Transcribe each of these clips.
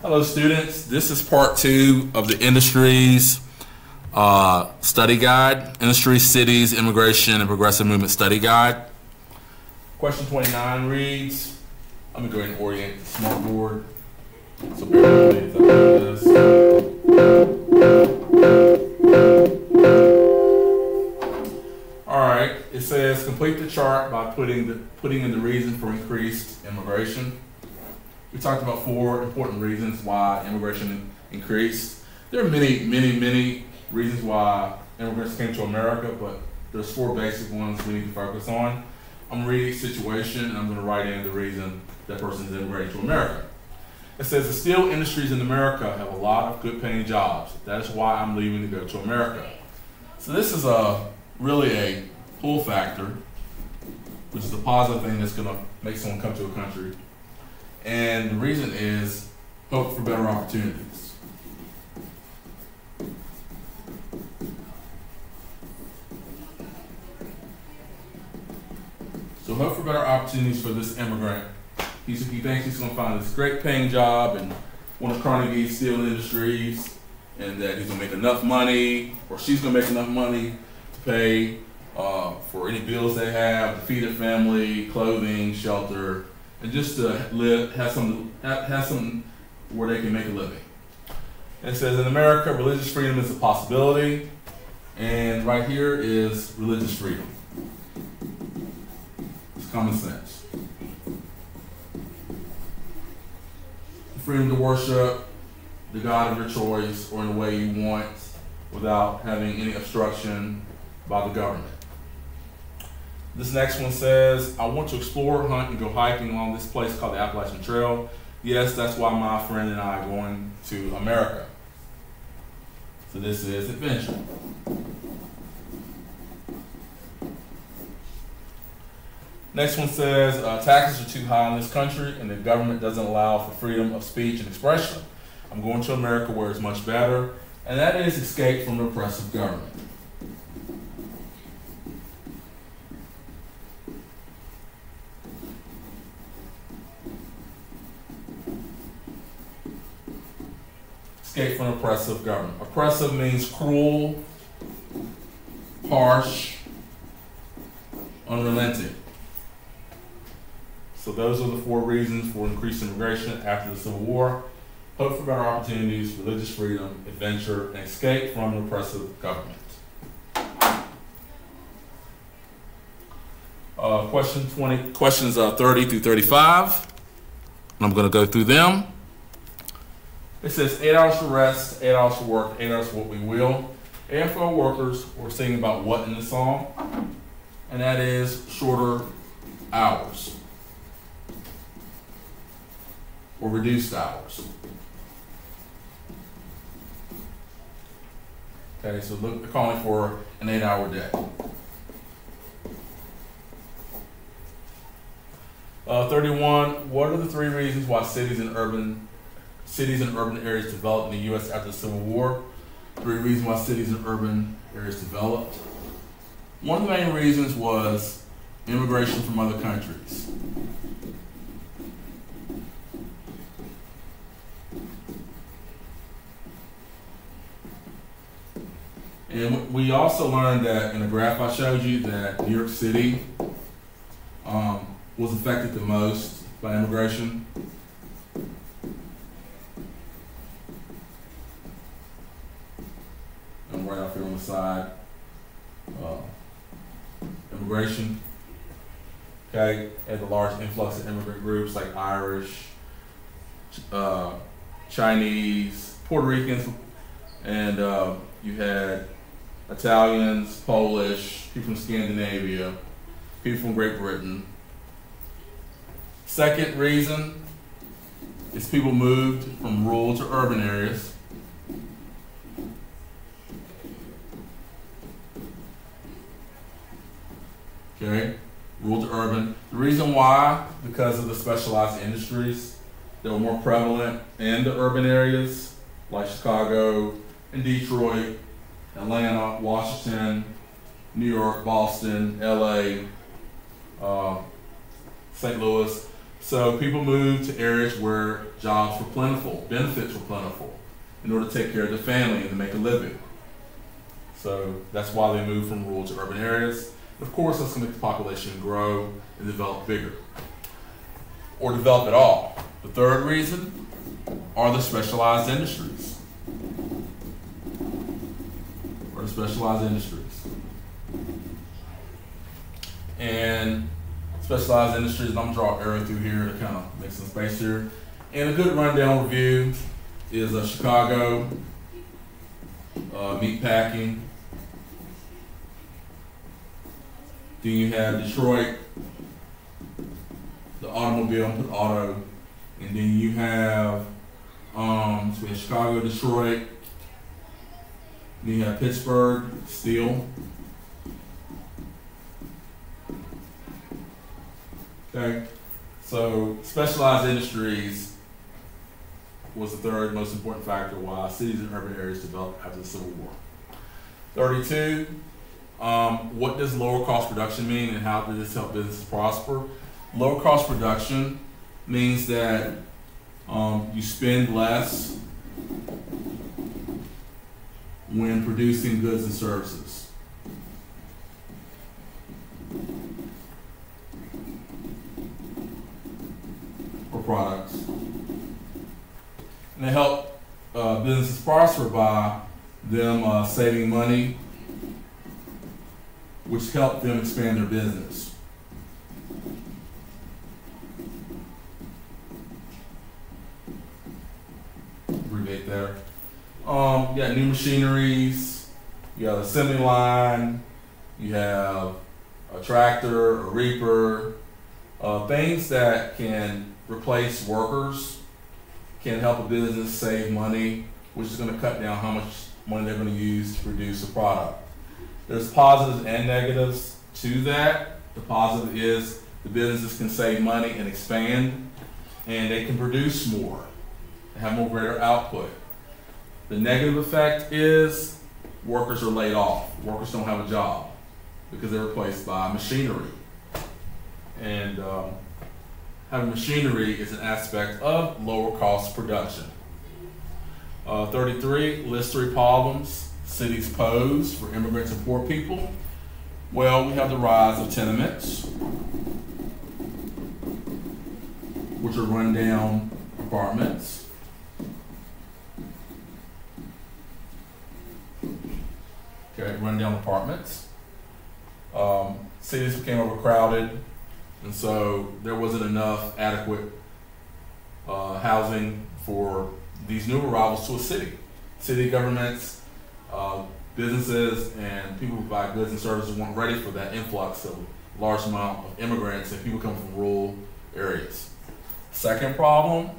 Hello students, this is part 2 of the Industries Study Guide, Industries, Cities, Immigration, and Progressive Movement Study Guide. Question 29 reads, let me go ahead and orient the smartboard. So bear with me as I do this. Alright, it says complete the chart by putting in the reason for increased immigration. We talked about 4 important reasons why immigration increased. There are many reasons why immigrants came to America, but there's 4 basic ones we need to focus on. I'm going to read each situation and I'm going to write in the reason that person is immigrating to America. It says the steel industries in America have a lot of good paying jobs. That is why I'm leaving to go to America. So this is really a pull factor, which is a positive thing that's going to make someone come to a country. And the reason is hope for better opportunities. So hope for better opportunities for this immigrant. He thinks he's going to find this great paying job in one of Carnegie's steel industries, and that he's going to make enough money, or she's going to make enough money to pay for any bills they have, to feed their family, clothing, shelter, and just to live, have something where they can make a living. And it says in America, religious freedom is a possibility, and right here is religious freedom. It's common sense. The freedom to worship the God of your choice or in the way you want without having any obstruction by the government. This next one says, I want to explore, hunt, and go hiking along this place called the Appalachian Trail. Yes, that's why my friend and I are going to America. So this is adventure. Next one says, taxes are too high in this country and the government doesn't allow for freedom of speech and expression. I'm going to America where it's much better, and that is escape from the oppressive government. Escape from oppressive government. Oppressive means cruel, harsh, unrelenting. So those are the 4 reasons for increased immigration after the Civil War. Hope for better opportunities, religious freedom, adventure, and escape from an oppressive government. Questions 30 through 35. And I'm going to go through them. It says 8 hours for rest, 8 hours for work, 8 hours for what we will. And for our workers, we're singing about what in the song? And that is shorter hours. Or reduced hours. Okay, so they're calling for an 8-hour day. 31, what are the 3 reasons why cities and urban areas developed in the U.S. after the Civil War? 3 reasons why cities and urban areas developed. One of the main reasons was immigration from other countries. And we also learned that in the graph I showed you that New York City was affected the most by immigration. And right off here on the side, immigration. Okay, had the large influx of immigrant groups like Irish, Chinese, Puerto Ricans, and you had Italians, Polish, people from Scandinavia, people from Great Britain. Second reason is people moved from rural to urban areas. Okay, rural to urban. The reason why, because of the specialized industries that were more prevalent in the urban areas, like Chicago and Detroit, Atlanta, Washington, New York, Boston, LA, St. Louis. So people moved to areas where jobs were plentiful, benefits were plentiful, in order to take care of their family and to make a living. So that's why they moved from rural to urban areas. Of course, that's going to make the population grow and develop bigger, or develop at all. The third reason are the specialized industries. And specialized industries, and I'm going to draw an arrow through here to kind of make some space here. And a good rundown review is Chicago, meat packing. Then you have Detroit, the automobile, put auto. And then you have, so we have Chicago, Detroit. Then you have Pittsburgh, steel. Okay, so specialized industries was the third most important factor why cities and urban areas developed after the Civil War. 32, what does lower cost production mean and how does this help businesses prosper? Lower cost production means that you spend less when producing goods and services. Or products. And they help businesses prosper by them saving money, which help them expand their business. Abbreviate there. You got new machineries, you have an assembly line, you have a tractor, a reaper, things that can replace workers, can help a business save money, which is going to cut down how much money they're going to use to produce a product. There's positives and negatives to that. The positive is the businesses can save money and expand, and they can produce more and have more greater output. The negative effect is workers are laid off. Workers don't have a job because they're replaced by machinery. And having machinery is an aspect of lower cost production. 33, list 3 problems cities pose for immigrants and poor people. Well, we have the rise of tenements, which are rundown apartments. Okay, rundown apartments. Cities became overcrowded, and so there wasn't enough adequate housing for these new arrivals to a city. City governments, businesses, and people who provide goods and services weren't ready for that influx of large amount of immigrants and people coming from rural areas. Second problem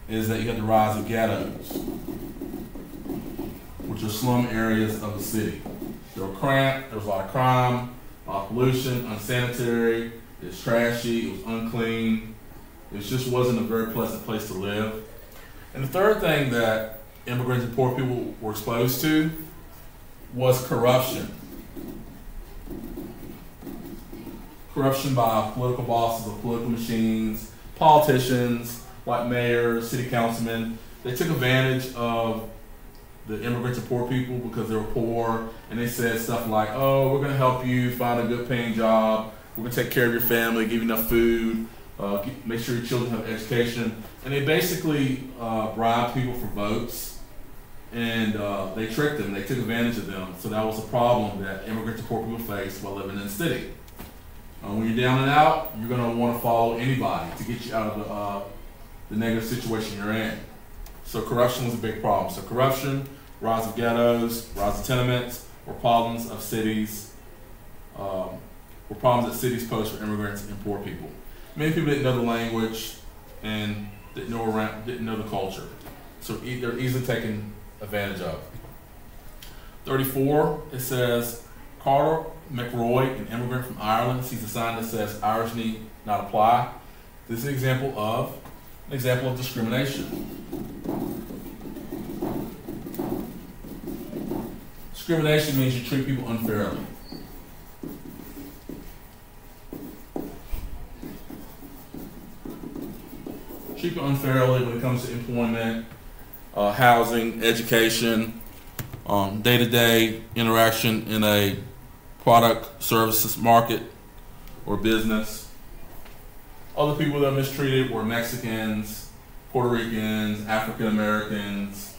is that you have the rise of ghettos, which are slum areas of the city. They were cramped, there was a lot of crime, a lot of pollution, unsanitary, it was trashy, it was unclean. It just wasn't a very pleasant place to live. And the third thing that immigrants and poor people were exposed to was corruption. Corruption by political bosses of political machines, politicians like mayors, city councilmen. They took advantage of the immigrants and poor people because they were poor, and they said stuff like, oh, we're going to help you find a good paying job, we're going to take care of your family, give you enough food, make sure your children have education. And they basically bribed people for votes, and they tricked them, they took advantage of them. So that was a problem that immigrants and poor people faced while living in the city. When you're down and out, you're going to want to follow anybody to get you out of the negative situation you're in. So corruption was a big problem. So corruption, rise of ghettos, rise of tenements, were problems of cities, were problems that cities pose for immigrants and poor people. Many people didn't know the language and didn't know the culture. So they're easily taken advantage of. 34, it says, Carter McRoy, an immigrant from Ireland, sees a sign that says Irish need not apply. This is an example of discrimination. Discrimination means you treat people unfairly. treated unfairly when it comes to employment, housing, education, day-to-day interaction in a product services market or business. Other people that are mistreated were Mexicans, Puerto Ricans, African Americans,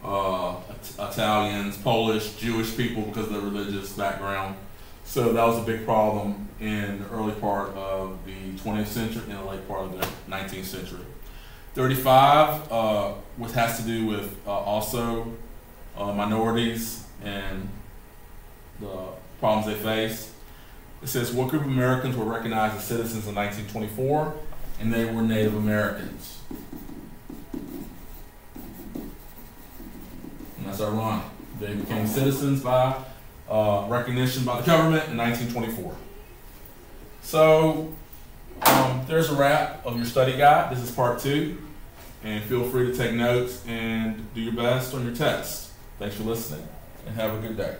Italians, Polish, Jewish people because of their religious background. So that was a big problem in the early part of the 20th century and the late part of the 19th century. 35, which has to do with also minorities and the problems they face. It says, what group of Americans were recognized as citizens in 1924? And they were Native Americans. And that's ironic. They became citizens by recognition by the government in 1924. So there's a wrap of your study guide. This is part 2. And feel free to take notes and do your best on your test. Thanks for listening and have a good day.